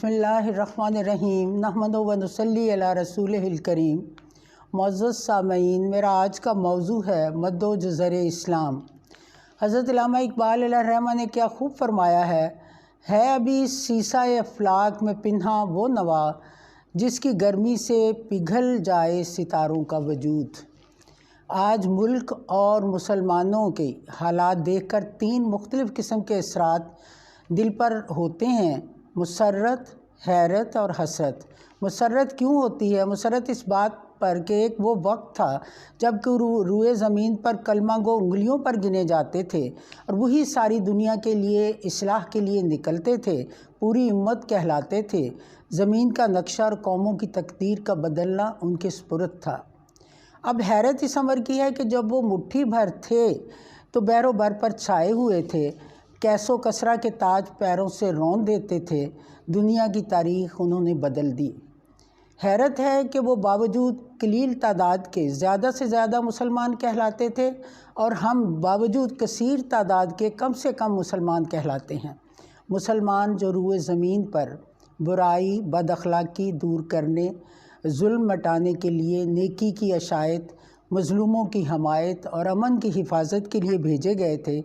बिस्मिल्लाहिर्रहमानिर्रहीम नहमदु व नुसल्ली अला रसूलिहिल करीम। मुअज़्ज़ज़ सामईन, मेरा आज का मौजू है मद्दो जज़र इस्लाम। हज़रत अल्लामा इक़बाल अलैहिर्रहमत ने क्या खूब फरमाया है अभी सीसा अफ़लाक में पिन्हा वो नवा, जिसकी गर्मी से पिघल जाए सितारों का वजूद। आज मुल्क और मुसलमानों के हालात देखकर तीन मुख्तलिफ़ किस्म के असरात दिल पर होते हैं: मुसर्रत, हैरत और हसरत। मुसर्रत क्यों होती है? मुसर्रत इस बात पर कि एक वो वक्त था जब कि रुए ज़मीन पर कलमा गो उंगलियों पर गिने जाते थे और वही सारी दुनिया के लिए इस्लाह के लिए निकलते थे, पूरी उम्मत कहलाते थे। ज़मीन का नक्शा और कौमों की तकदीर का बदलना उनके सुपुर्द था। अब हैरत इस अमर की है कि जब वो मुट्ठी भर थे तो बैरो भर पर छाए हुए थे, कैसो कसरा के ताज पैरों से रौंद देते थे, दुनिया की तारीख़ उन्होंने बदल दी। हैरत है कि वो बावजूद कलील तादाद के ज़्यादा से ज़्यादा मुसलमान कहलाते थे और हम बावजूद कसीर तादाद के कम से कम मुसलमान कहलाते हैं। मुसलमान जो रुए ज़मीन पर बुराई बदअखलाक़ी दूर करने, जुल्म मटाने के लिए, नेकी की अशायत, मज़लूमों की हमायत और अमन की हिफाजत के लिए भेजे गए थे,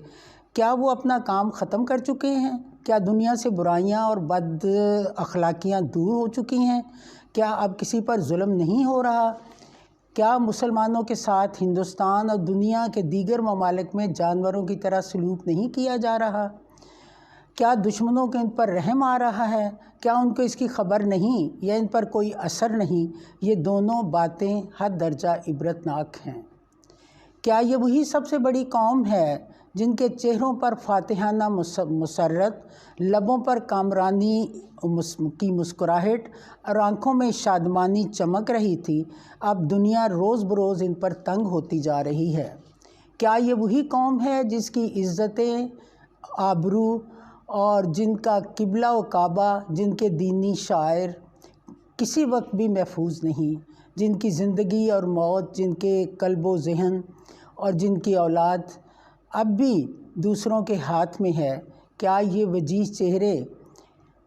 क्या वो अपना काम ख़त्म कर चुके हैं? क्या दुनिया से बुराइयां और बद अखलाकियाँ दूर हो चुकी हैं? क्या अब किसी पर जुल्म नहीं हो रहा? क्या मुसलमानों के साथ हिंदुस्तान और दुनिया के दीगर ममालिक में जानवरों की तरह सलूक नहीं किया जा रहा? क्या दुश्मनों के इन पर रहम आ रहा है? क्या उनको इसकी ख़बर नहीं या इन पर कोई असर नहीं? ये दोनों बातें हद दर्जा इबरतनाक हैं। क्या ये वही सबसे बड़ी कौम है जिनके चेहरों पर फातिहाना मुसर्रत, लबों पर कामरानी की मुस्कुराहट और आँखों में शादमानी चमक रही थी, अब दुनिया रोज़ बरोज़ इन पर तंग होती जा रही है? क्या ये वही कौम है जिसकी इज़्ज़तें, आबरू और जिनका किबला व काबा, जिनके दीनी शायर किसी वक्त भी महफूज नहीं, जिनकी ज़िंदगी और मौत, जिनके कल्बो ज़हन और जिनकी औलाद अब भी दूसरों के हाथ में है? क्या ये वजीह चेहरे,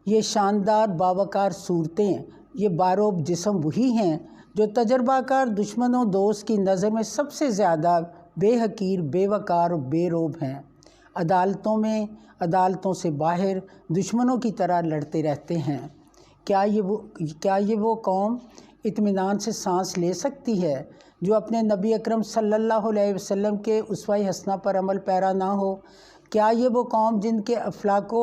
ये शानदार बावकार सूरतें, ये बारोब जिस्म वही हैं जो तजर्बाकार दुश्मनों दोस्त की नज़र में सबसे ज़्यादा बेहकीर, बेवकार और बेरोब हैं? अदालतों में, अदालतों से बाहर दुश्मनों की तरह लड़ते रहते हैं। क्या ये वो कौम इत्मीनान से सांस ले सकती है जो अपने नबी अकरम सल्लल्लाहु अलैहि वसल्लम के उसवा-ए हसना पर अमल पैरा ना हो? क्या ये वो कौम जिनके अफलाको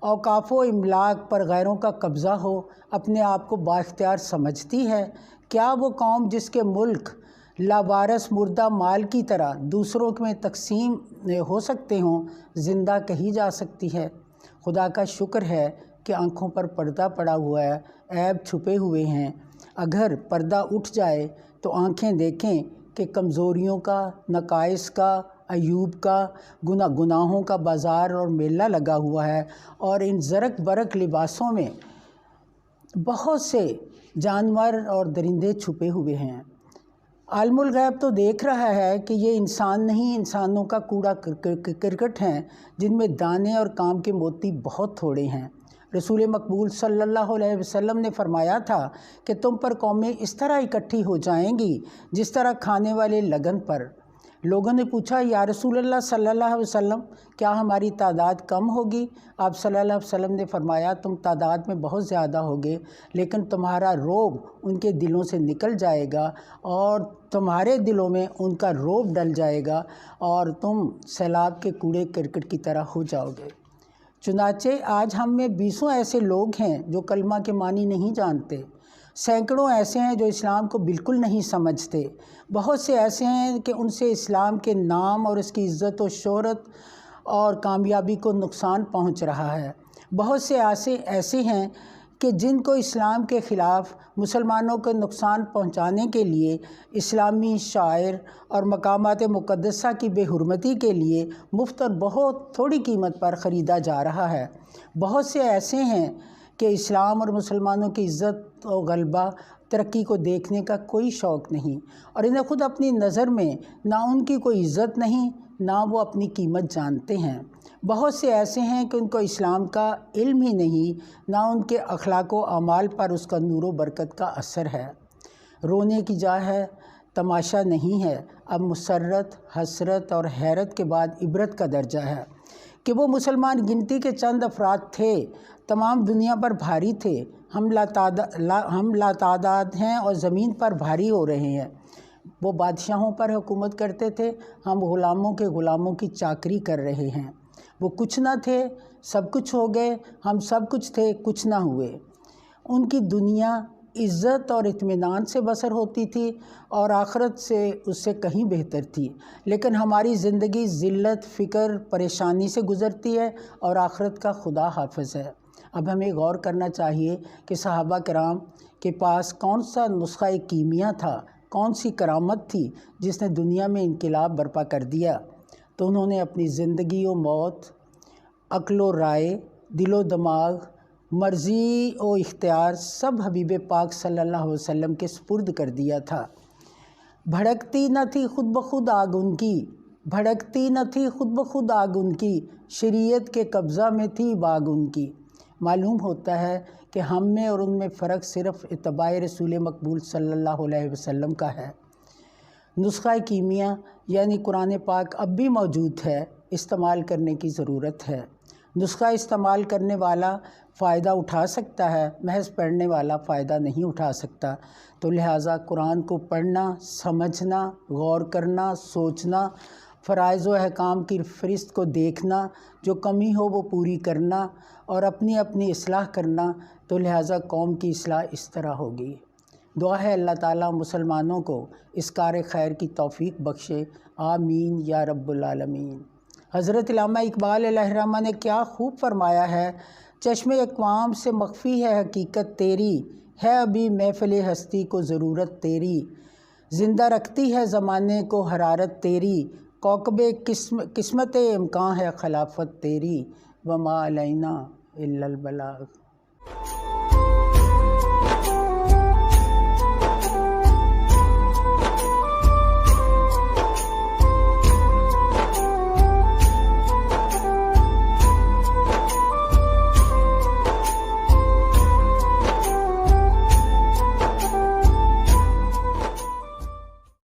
औकाफ़ो इमलाक पर गैरों का कब्ज़ा हो, अपने आप को बाइख्तियार समझती है? क्या वो कौम जिसके मुल्क लावारस मुर्दा माल की तरह दूसरों में तकसीम हो सकते हों, ज़िंदा कही जा सकती है? खुदा का शुक्र है कि आँखों पर पर्दा पड़ा हुआ है, ऐब छुपे हुए हैं। अगर पर्दा उठ जाए तो आँखें देखें कि कमज़ोरियों का, नकाइस का, अयूब का, गुनाहों का बाज़ार और मेला लगा हुआ है और इन ज़रक बरक लिबासों में बहुत से जानवर और दरिंदे छुपे हुए हैं। आलमुल गैब तो देख रहा है कि ये इंसान नहीं, इंसानों का कूड़ा क्रिकेट हैं जिनमें दाने और काम के मोती बहुत थोड़े हैं। रसूल मकबूल सल्लल्लाहु अलैहि वसल्लम ने फरमाया था कि तुम पर कौमें इस तरह इकट्ठी हो जाएंगी जिस तरह खाने वाले लगन पर। लोगों ने पूछा, या रसूलल्लाह सल्लल्लाहु अलैहि वसल्लम, क्या हमारी तादाद कम होगी? आप सल्लल्लाहु अलैहि वसल्लम ने फरमाया, तुम तादाद में बहुत ज़्यादा होगे, लेकिन तुम्हारा रोब उनके दिलों से निकल जाएगा और तुम्हारे दिलों में उनका रोब डल जाएगा और तुम सैलाब के कूड़े करकट की तरह हो जाओगे। चुनाचे आज हम में 20 ऐसे लोग हैं जो कलमा के मानी नहीं जानते, सैकड़ों ऐसे हैं जो इस्लाम को बिल्कुल नहीं समझते, बहुत से ऐसे हैं कि उनसे इस्लाम के नाम और इसकी इज़्ज़त और शोहरत और कामयाबी को नुकसान पहुंच रहा है। बहुत से ऐसे हैं कि जिनको इस्लाम के ख़िलाफ़ मुसलमानों को नुकसान पहुंचाने के लिए, इस्लामी शायर और मकामात मुक़द्दसा की बेहुरमती के लिए मुफ्त और बहुत थोड़ी कीमत पर ख़रीदा जा रहा है। बहुत से ऐसे हैं कि इस्लाम और मुसलमानों की इज़्ज़त और गलबा तरक्की को देखने का कोई शौक़ नहीं और इन्हें ख़ुद अपनी नज़र में ना उनकी कोई इज़्ज़त नहीं, ना वो अपनी कीमत जानते हैं। بہت سے ایسے ہیں کہ ان کو اسلام کا علم ہی نہیں، نہ ان کے اخلاق و اعمال پر اس کا نور و برکت کا اثر ہے۔ رونے کی جا ہے، تماشا نہیں ہے۔ اب مسرت، حسرت اور حیرت کے بعد عبرت کا درجہ ہے کہ وہ مسلمان گنتی کے چند افراد تھے، تمام دنیا پر بھاری تھے۔ ہم لاتعداد ہیں اور زمین پر بھاری ہو رہے ہیں۔ وہ بادشاہوں پر حکومت کرتے تھے، ہم غلاموں کے غلاموں کی چاکری کر رہے ہیں۔ وہ کچھ نہ تھے، سب کچھ ہو گئے، ہم سب کچھ تھے، کچھ نہ ہوئے۔ ان کی دنیا عزت اور اطمینان سے بسر ہوتی تھی اور آخرت سے اس سے کہیں بہتر تھی، لیکن ہماری زندگی ذلت، فکر، پریشانی سے گزرتی ہے اور آخرت کا خدا حافظ ہے۔ اب ہمیں غور کرنا چاہیے کہ صحابہ کرام کے پاس کون سا نسخہ کیمیا تھا، کون سی کرامت تھی جس نے دنیا میں انقلاب برپا کر دیا۔ تو انہوں نے اپنی زندگی و موت، عقل و رائے، دل و دماغ، مرضی و اختیار سب حبیب پاک صلی اللہ علیہ وسلم کے سپرد کر دیا تھا۔ بھڑکتی نہ تھی خود بخود آگ ان کی، بھڑکتی نہ تھی خود بخود آگ ان کی، شریعت کے قبضہ میں تھی باغ ان کی۔ معلوم ہوتا ہے کہ ہم میں اور ان میں فرق صرف اتباع رسول مقبول صلی اللہ علیہ وسلم کا ہے۔ نسخہ کیمیا یعنی قرآن پاک اب بھی موجود ہے، استعمال کرنے کی ضرورت ہے۔ نسخہ استعمال کرنے والا فائدہ اٹھا سکتا ہے، محض پڑھنے والا فائدہ نہیں اٹھا سکتا۔ تو لہٰذا قرآن کو پڑھنا، سمجھنا، غور کرنا، سوچنا، فرائض و احکام کی فہرست کو دیکھنا، جو کمی ہو وہ پوری کرنا اور اپنی اپنی اصلاح کرنا، تو لہٰذا قوم کی اصلاح اس طرح ہوگی۔ دعا ہے اللہ تعالیٰ مسلمانوں کو اس کار خیر کی توفیق بخشے، آمین یا رب العالمین۔ حضرت علامہ اقبال علیہ الرحمہ نے کیا خوب فرمایا ہے، چشم اقوام سے مخفی ہے حقیقت تیری، ہے ابھی محفل ہستی کو ضرورت تیری، زندہ رکھتی ہے زمانے کو حرارت تیری، کوکب قسمت امکان ہے خلافت تیری، وما علینا الا البلاغ۔